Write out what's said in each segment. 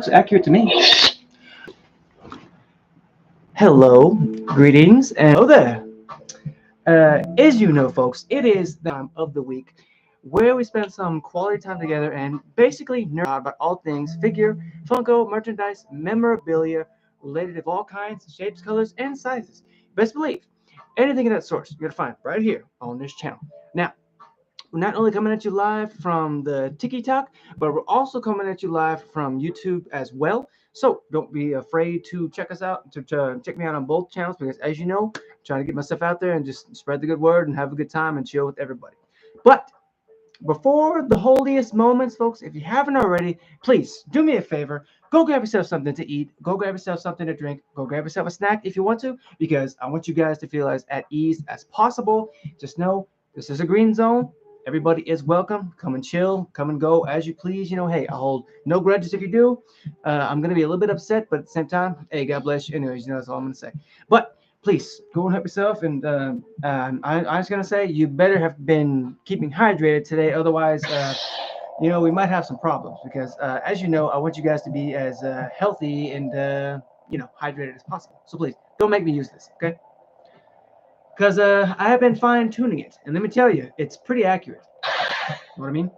Looks accurate to me. Hello, greetings, and hello there. As you know, folks, it is the time of the week where we spend some quality time together and basically nerd out about all things figure, Funko, merchandise, memorabilia, related of all kinds, shapes, colors, and sizes. Best believe, anything of that sort you're gonna find right here on this channel. Now, we're not only coming at you live from the TikTok, but we're also coming at you live from YouTube as well. So don't be afraid to check us out, to check me out on both channels, because as you know, I'm trying to get myself out there and just spread the good word and have a good time and chill with everybody. But before the holiest moments, folks, if you haven't already, please do me a favor. Go grab yourself something to eat. Go grab yourself something to drink. Go grab yourself a snack if you want to, because I want you guys to feel as at ease as possible. Just know this is a green zone. Everybody is welcome. Come and chill. Come and go as you please. You know, hey, I hold no grudges if you do. I'm going to be a little bit upset, but at the same time, hey, God bless you. Anyways, you know, that's all I'm going to say. But please go and help yourself. And I was going to say, you better have been keeping hydrated today. Otherwise, you know, we might have some problems because, as you know, I want you guys to be as healthy and, you know, hydrated as possible. So please don't make me use this, okay? Because I have been fine tuning it. And let me tell you, it's pretty accurate. You know what I mean?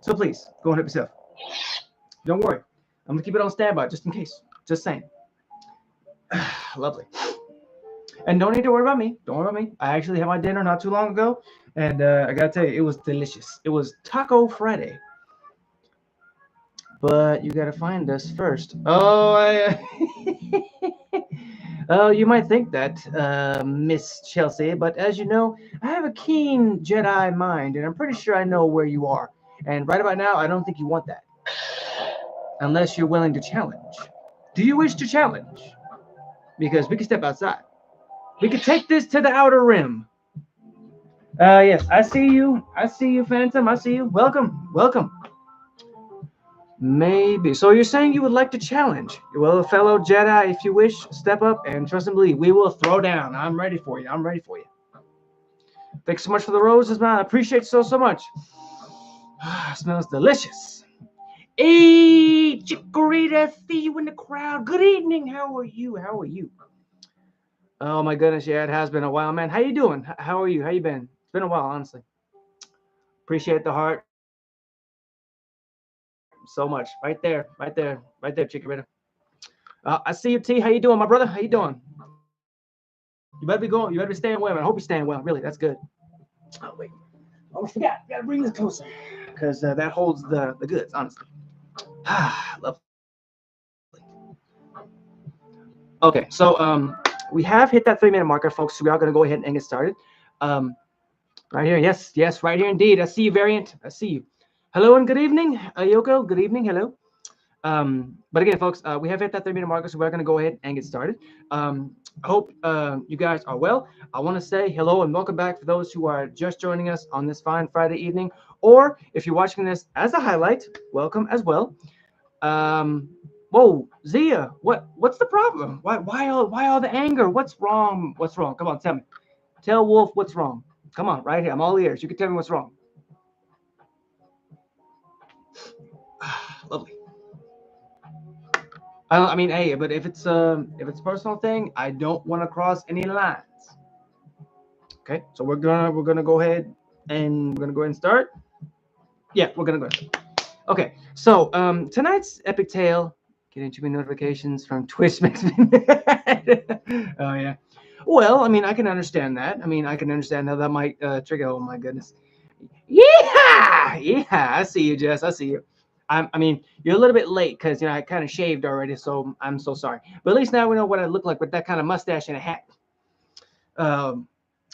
So please go and help yourself. Don't worry. I'm going to keep it on standby just in case. Just saying. Lovely. And don't need to worry about me. Don't worry about me. I actually had my dinner not too long ago, and I gotta tell you, it was delicious. It was Taco Friday. But you gotta find us first. Oh, oh, you might think that, Miss Chelsea, but as you know, I have a keen Jedi mind, and I'm pretty sure I know where you are. And right about now, I don't think you want that, unless you're willing to challenge. Do you wish to challenge? Because we can step outside. We can take this to the outer rim. Yes, I see you. I see you, Phantom. I see you. Welcome. Welcome. Maybe. So you're saying you would like to challenge? Well, fellow Jedi, if you wish, step up and trust and believe. We will throw down. I'm ready for you. I'm ready for you. Thanks so much for the roses, man. I appreciate it so much. Smells delicious. Hey, Chikorita, see you in the crowd. Good evening. How are you? How are you? Oh my goodness, yeah, it has been a while, man. How you doing? How are you? How you been? It's been a while, honestly. Appreciate the heart so much. Right there, right there, right there, Chikorita. I see you, T. How you doing, my brother? How you doing? You better be going. You better be staying well. I hope you're staying well. Really, that's good. Oh wait, I almost forgot. Gotta bring this closer because that holds the goods, honestly. Lovely. Okay, so we have hit that 3-minute marker, folks. So we are gonna go ahead and get started. Um, right here, yes, yes, right here indeed. I see you, Variant. I see you. Hello and good evening, Yoko. Good evening. Hello. But again, folks, we have hit that 3-minute marker, so we're going to go ahead and get started. I hope you guys are well. I want to say hello and welcome back for those who are just joining us on this fine Friday evening, or if you're watching this as a highlight, welcome as well. Whoa, Zia, what's the problem? Why all the anger? What's wrong? What's wrong? Come on, tell me. Tell Wolf what's wrong. Come on, right here. I'm all ears. You can tell me what's wrong. Lovely. I mean, hey, but if it's a personal thing, I don't want to cross any lines. Okay, so we're gonna go ahead and start. Yeah, we're gonna go ahead. Okay, so tonight's epic tale. Getting too many notifications from Twitch makes me mad. Oh yeah. Well, I mean, I can understand that. I mean, I can understand how that might trigger. Oh my goodness. Yeah, yeah. I see you, Jess. I see you. I mean, you're a little bit late because, you know, I kind of shaved already, so I'm so sorry. But at least now we know what I look like with that kind of mustache and a hat. Um,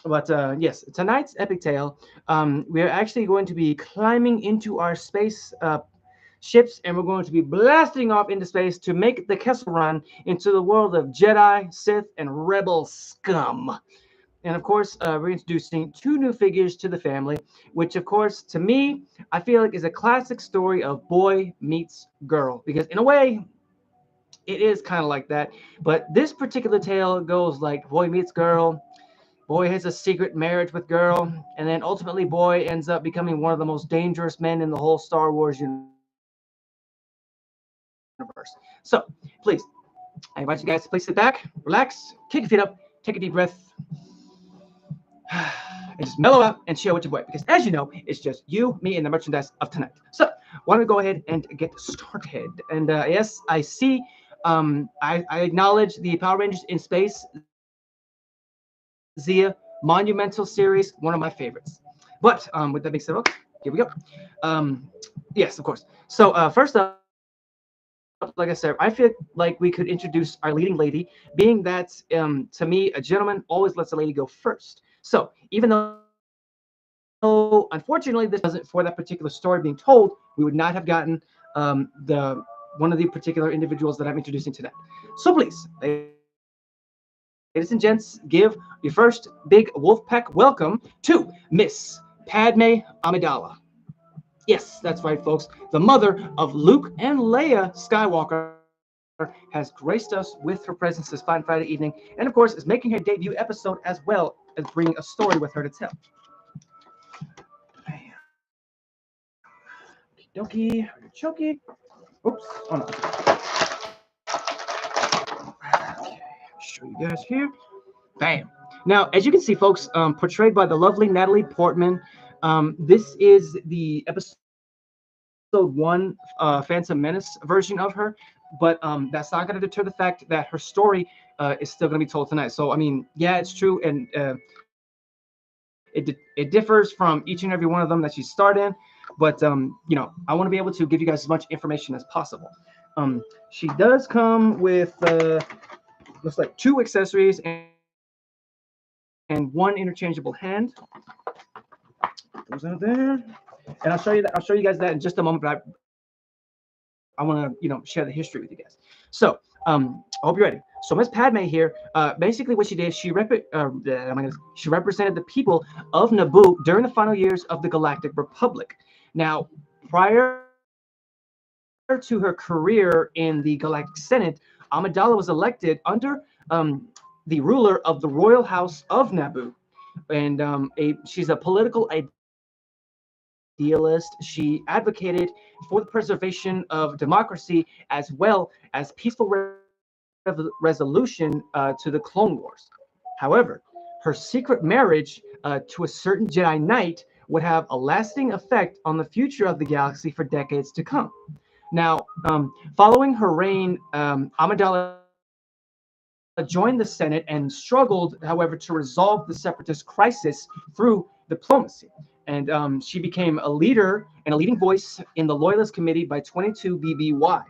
but yes, tonight's epic tale, we're actually going to be climbing into our space ships, and we're going to be blasting off into space to make the Kessel Run into the world of Jedi, Sith, and Rebel scum. And of course, we're introducing 2 new figures to the family, which, of course, to me, I feel like is a classic story of boy meets girl. Because in a way, it is kind of like that. But this particular tale goes like boy meets girl, boy has a secret marriage with girl, and then ultimately boy ends up becoming one of the most dangerous men in the whole Star Wars universe. universe. So please, I invite you guys to please sit back, relax, kick your feet up, take a deep breath, and just mellow out and chill with your boy. Because as you know, it's just you, me, and the merchandise of tonight. So why don't we go ahead and get started? And yes, I see. I acknowledge the Power Rangers in Space Zia monumental series, one of my favorites. But with that being said, folks, here we go. Yes, of course. So first up, like I said, I feel like we could introduce our leading lady, being that to me, a gentleman always lets a lady go first. So even though, unfortunately, this wasn't for that particular story being told, we would not have gotten the one of the particular individuals that I'm introducing today. So please, ladies and gents, give your first big Wolfpack welcome to Miss Padme Amidala. Yes, that's right, folks. The mother of Luke and Leia Skywalker has graced us with her presence this fine Friday evening, and of course, is making her debut episode as well as bringing a story with her to tell. Dokie, choky. Oops. Oh no. Okay, show you guys here. Bam. Now, as you can see, folks, portrayed by the lovely Natalie Portman. This is the episode 1 Phantom Menace version of her, but that's not going to deter the fact that her story is still going to be told tonight. So, I mean, yeah, it's true, and it differs from each and every one of them that she starred in, but I want to be able to give you guys as much information as possible. She does come with looks like 2 accessories and 1 interchangeable hand. Goes out there, and I'll show you that. I'll show you guys that in just a moment. But I want to share the history with you guys. So I hope you're ready. So Miss Padme here, basically what she did, she represented the people of Naboo during the final years of the Galactic Republic. Now, prior to her career in the Galactic Senate, Amidala was elected under the ruler of the royal house of Naboo, and she's a political idealist. She advocated for the preservation of democracy as well as peaceful resolution to the Clone Wars. However, her secret marriage to a certain Jedi Knight would have a lasting effect on the future of the galaxy for decades to come. Now, following her reign, Amidala joined the Senate and struggled, however, to resolve the separatist crisis through diplomacy. And she became a leader and a leading voice in the Loyalist Committee by 22 BBY.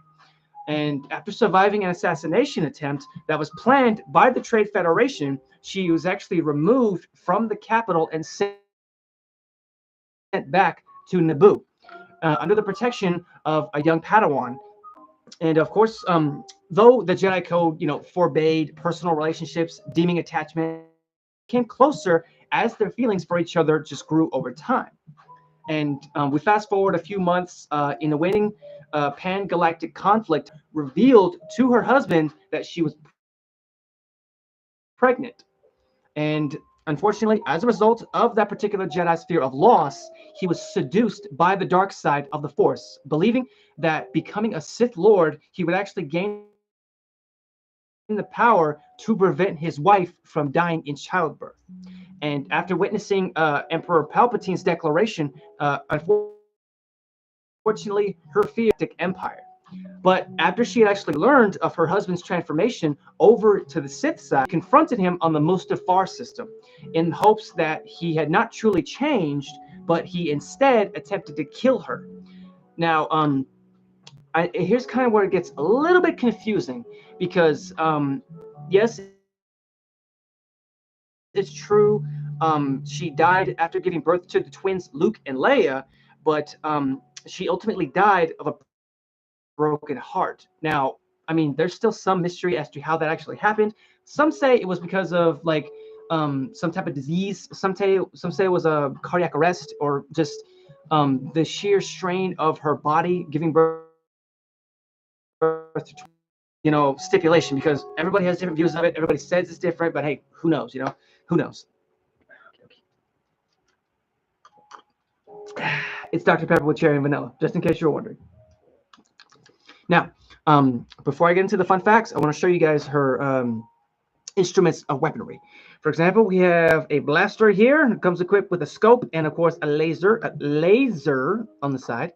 And after surviving an assassination attempt that was planned by the Trade Federation, she was actually removed from the capital and sent back to Naboo under the protection of a young Padawan. And of course, though the Jedi Code, forbade personal relationships, deeming attachment, they came closer as their feelings for each other just grew over time. And we fast forward a few months in the waning pan-galactic conflict, revealed to her husband that she was pregnant. And unfortunately, as a result of that particular Jedi's fear of loss, he was seduced by the dark side of the Force, believing that becoming a Sith Lord, he would actually gain the power to prevent his wife from dying in childbirth. And after witnessing Emperor Palpatine's declaration, unfortunately, her fear turned to galactic empire. But after she had actually learned of her husband's transformation over to the Sith side, she confronted him on the Mustafar system in hopes that he had not truly changed, but he instead attempted to kill her. Now, here's kind of where it gets a little bit confusing because, yes, it's true. She died after giving birth to the twins Luke and Leia, but she ultimately died of a broken heart. Now, I mean, there's still some mystery as to how that actually happened. Some say it was because of some type of disease. Some say it was a cardiac arrest or just the sheer strain of her body giving birth to twins. Stipulation because everybody has different views of it. Everybody says it's different, but hey, who knows? Who knows? It's Dr. Pepper with cherry and vanilla, just in case you're wondering. Now, Before I get into the fun facts, I want to show you guys her instruments of weaponry. For example, we have a blaster here. It comes equipped with a scope and, of course, a laser on the side.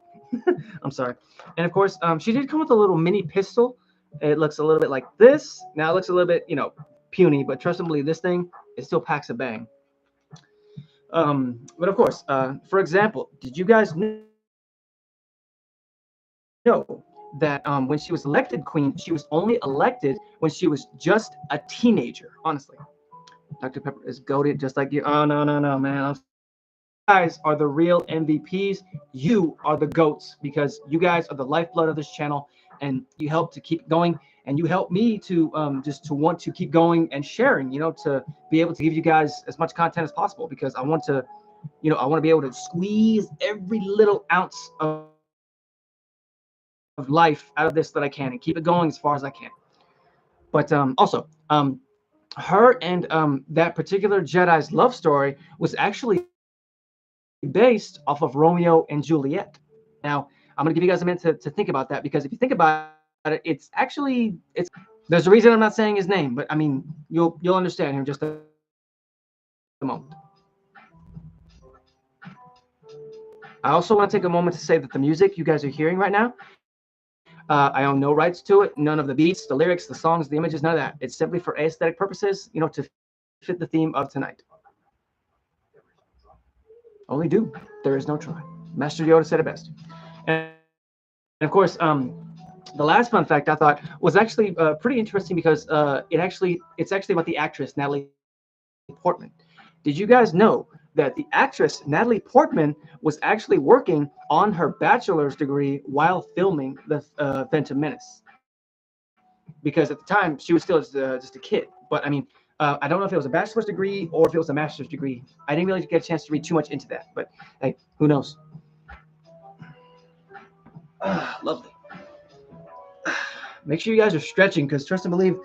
I'm sorry. And of course, she did come with a little mini pistol. It looks a little bit like this. Now it looks a little bit, puny, but trust and believe this thing, it still packs a bang. But of course, for example, did you guys know that when she was elected queen, she was only elected when she was just a teenager? Honestly, Dr. Pepper is goated just like you. Oh no, no, no, man! Guys are the real MVPs. You are the goats because you guys are the lifeblood of this channel, and you help to keep going, and you help me to just to want to keep going and sharing. To be able to give you guys as much content as possible because I want to, I want to be able to squeeze every little ounce of life out of this that I can and keep it going as far as I can. But also, her and that particular Jedi's love story was actually based off of Romeo and Juliet. Now, I'm going to give you guys a minute to think about that because if you think about it, it's there's a reason I'm not saying his name, but I mean you'll understand him just a moment. I also want to take a moment to say that the music you guys are hearing right now, I own no rights to it. None of the beats, the lyrics, the songs, the images, none of that. It's simply for aesthetic purposes, to fit the theme of tonight. Only do. There is no try. Master Yoda said it best. And of course, the last fun fact I thought was actually pretty interesting because it's actually about the actress Natalie Portman. Did you guys know that the actress Natalie Portman was actually working on her bachelor's degree while filming the Phantom Menace? Because at the time she was still just a kid. But I mean, I don't know if it was a bachelor's degree or if it was a master's degree. I didn't really get a chance to read too much into that. But hey, who knows? Lovely. Make sure you guys are stretching because trust and believe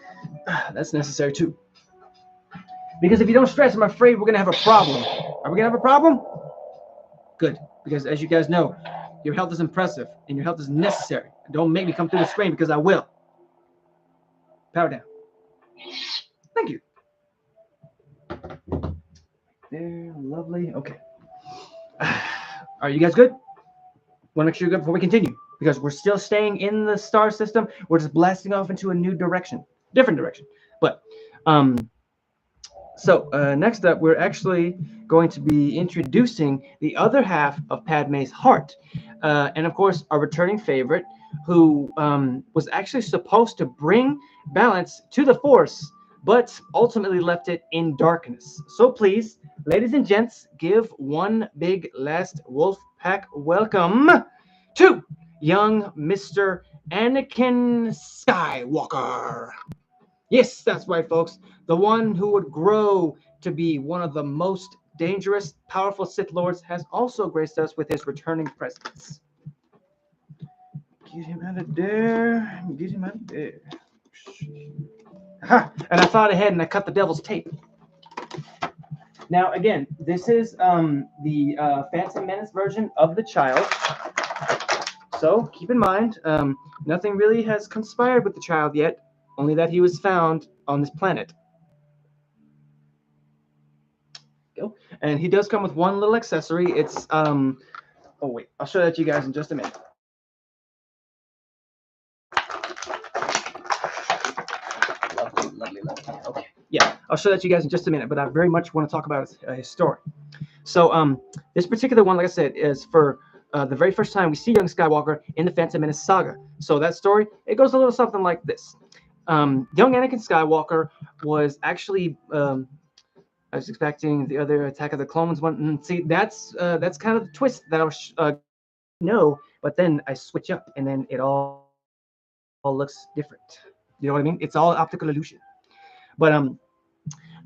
that's necessary too. Because if you don't stretch, I'm afraid we're going to have a problem. Are we going to have a problem? Good. Because as you guys know, your health is impressive and your health is necessary. Don't make me come through the screen because I will. Power down. Thank you. There, lovely. Okay. Are you guys good? Want to make sure you're good before we continue? Because we're still staying in the star system. We're just blasting off into a new direction. Different direction. But, so next up, we're actually going to be introducing the other half of Padme's heart. And of course, our returning favorite, who was actually supposed to bring balance to the Force, but ultimately left it in darkness. So please, ladies and gents, give one big last wolf pack welcome to young Mr. Anakin Skywalker. Yes, that's right, folks. The one who would grow to be one of the most dangerous, powerful Sith Lords has also graced us with his returning presence. Get him out of there. Get him out of there. Aha! And I thought ahead and I cut the devil's tape. Now, again, this is the Phantom Menace version of the child. So keep in mind, nothing really has conspired with the child yet. Only that he was found on this planet. And he does come with one little accessory. It's oh wait, I'll show that to you guys in just a minute. Lovely. Okay, yeah, I'll show that to you guys in just a minute. But I very much want to talk about his story. So this particular one, like I said, is for the very first time we see young Skywalker in the Phantom Menace saga. So that story, it goes a little something like this. Young Anakin Skywalker was actually, I was expecting the other Attack of the Clones one. See, that's kind of the twist that I was no, but then I switch up and then it all looks different. You know what I mean? It's all optical illusion. But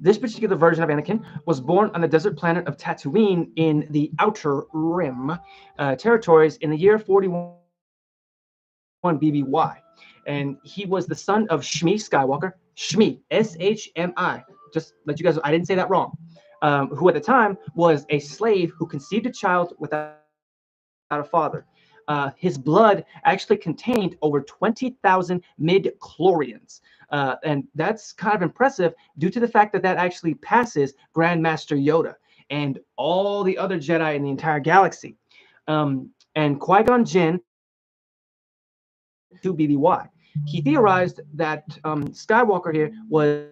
this particular version of Anakin was born on the desert planet of Tatooine in the Outer Rim territories in the year 41 BBY. And he was the son of Shmi Skywalker, Shmi, S-H-M-I. Just let you guys, I didn't say that wrong. Who at the time was a slave who conceived a child without a father. his blood actually contained over 20,000 mid-chlorians. And that's kind of impressive due to the fact that that actually passes Grandmaster Yoda and all the other Jedi in the entire galaxy. And Qui-Gon Jinn to BBY. He theorized that Skywalker here was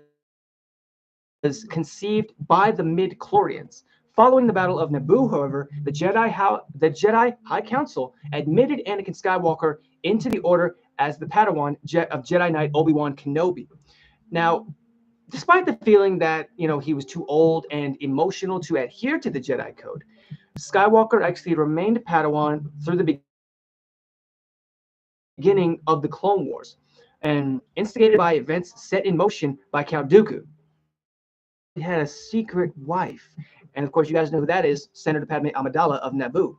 conceived by the mid-chlorians. Following the Battle of Naboo, however, the Jedi High Council admitted Anakin Skywalker into the Order as the Padawan of Jedi Knight Obi-Wan Kenobi. Now, despite the feeling that he was too old and emotional to adhere to the Jedi Code, Skywalker actually remained Padawan through the beginning of the Clone Wars, and instigated by events set in motion by Count Dooku. He actually had a secret wife, and of course, you guys know who that is, Senator Padme Amidala of Naboo.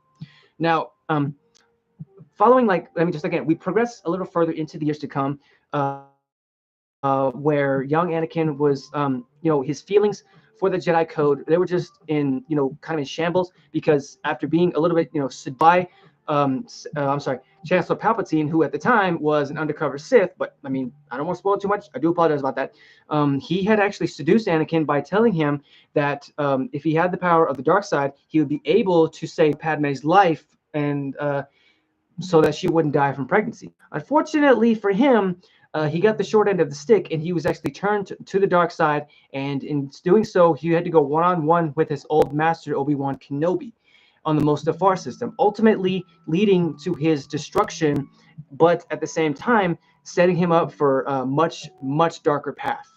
Now, following, like, let me just again, we progress a little further into the years to come, where young Anakin was, his feelings for the Jedi Code, they were just in, kind of in shambles, because after being a little bit, seduced by, I'm sorry, Chancellor Palpatine, who at the time was an undercover Sith, but I mean, I don't want to spoil too much. I do apologize about that. He had actually seduced Anakin by telling him that if he had the power of the dark side, he would be able to save Padme's life, and so that she wouldn't die from pregnancy. Unfortunately for him, he got the short end of the stick, and he was actually turned to the dark side. And in doing so, he had to go one-on-one with his old master, Obi-Wan Kenobi, on the Mustafar system, ultimately leading to his destruction, but at the same time, setting him up for a much, much darker path.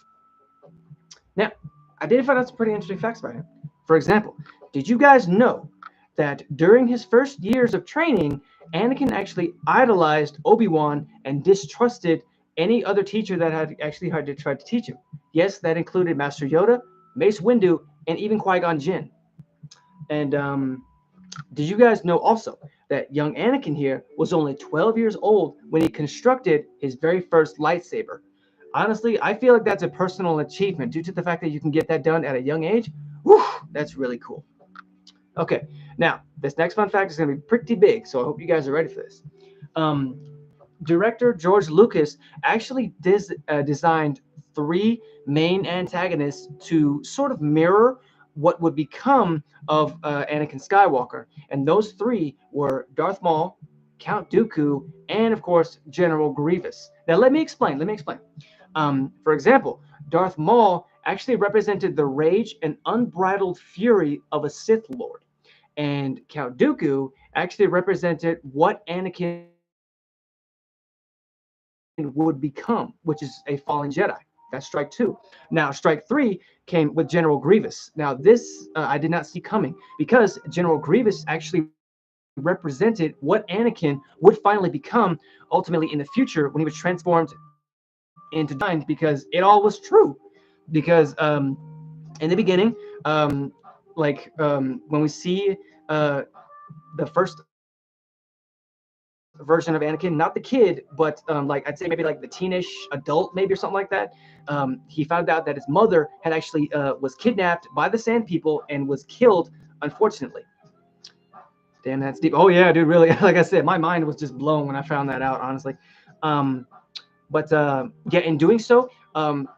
Now, I did find out some pretty interesting facts about him. For example, did you guys know that during his first years of training, Anakin actually idolized Obi-Wan and distrusted any other teacher that had actually had to try to teach him? Yes, that included Master Yoda, Mace Windu, and even Qui-Gon Jinn. And did you guys know also that young Anakin here was only 12 years old when he constructed his very first lightsaber? Honestly, I feel like that's a personal achievement due to the fact that you can get that done at a young age. Whew, that's really cool. Okay, now this next fun fact is going to be pretty big, so I hope you guys are ready for this. Um, Director George Lucas actually designed three main antagonists to sort of mirror what would become of Anakin Skywalker, and those three were Darth Maul, Count Dooku, and of course General Grievous. Now let me explain. For example, Darth Maul actually represented the rage and unbridled fury of a Sith Lord, and Count Dooku actually represented what Anakin would become, which is a fallen Jedi. That's strike two. Now, strike three came with General Grievous. Now, this I did not see coming, because General Grievous actually represented what Anakin would finally become ultimately in the future when he was transformed into Darth Maul. Because it all was true. Because in the beginning, when we see the first version of Anakin, not the kid, but like I'd say maybe like the teenish adult, maybe or something like that. He found out that his mother had actually was kidnapped by the Sand People and was killed, unfortunately. Damn, that's deep. Oh yeah, dude, really. Like I said, my mind was just blown when I found that out, honestly. Um, but yeah, in doing so,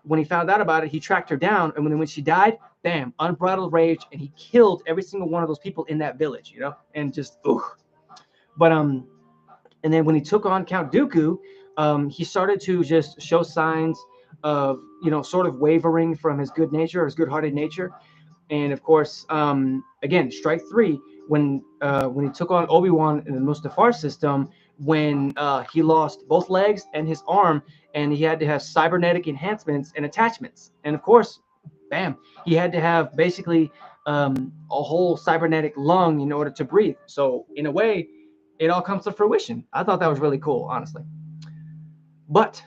when he found out about it, he tracked her down, and when she died, bam, unbridled rage, and he killed every single one of those people in that village, and just ugh. But and then when he took on Count Dooku, he started to just show signs of sort of wavering from his good nature or his good-hearted nature. And of course, again, strike three when he took on Obi-Wan in the Mustafar system, when he lost both legs and his arm, and he had to have cybernetic enhancements and attachments. And of course, bam, he had to have basically a whole cybernetic lung in order to breathe. So in a way, it all comes to fruition. I thought that was really cool, honestly. But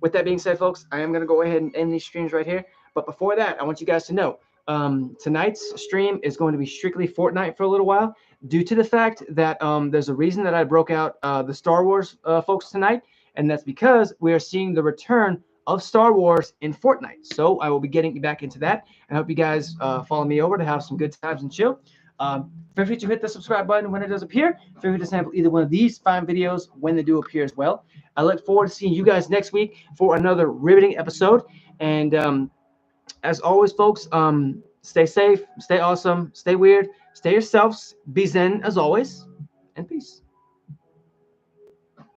with that being said, folks, I am going to go ahead and end these streams right here. But before that, I want you guys to know tonight's stream is going to be strictly Fortnite for a little while, due to the fact that there's a reason that I broke out the Star Wars folks tonight, and that's because we are seeing the return of Star Wars in Fortnite. So I will be getting back into that. I hope you guys follow me over to have some good times and chill. Feel free to hit the subscribe button when it does appear. Feel free to sample either one of these 5 videos when they do appear as well. I look forward to seeing you guys next week for another riveting episode. And as always, folks, stay safe, stay awesome, stay weird, stay yourselves, be zen as always, and peace.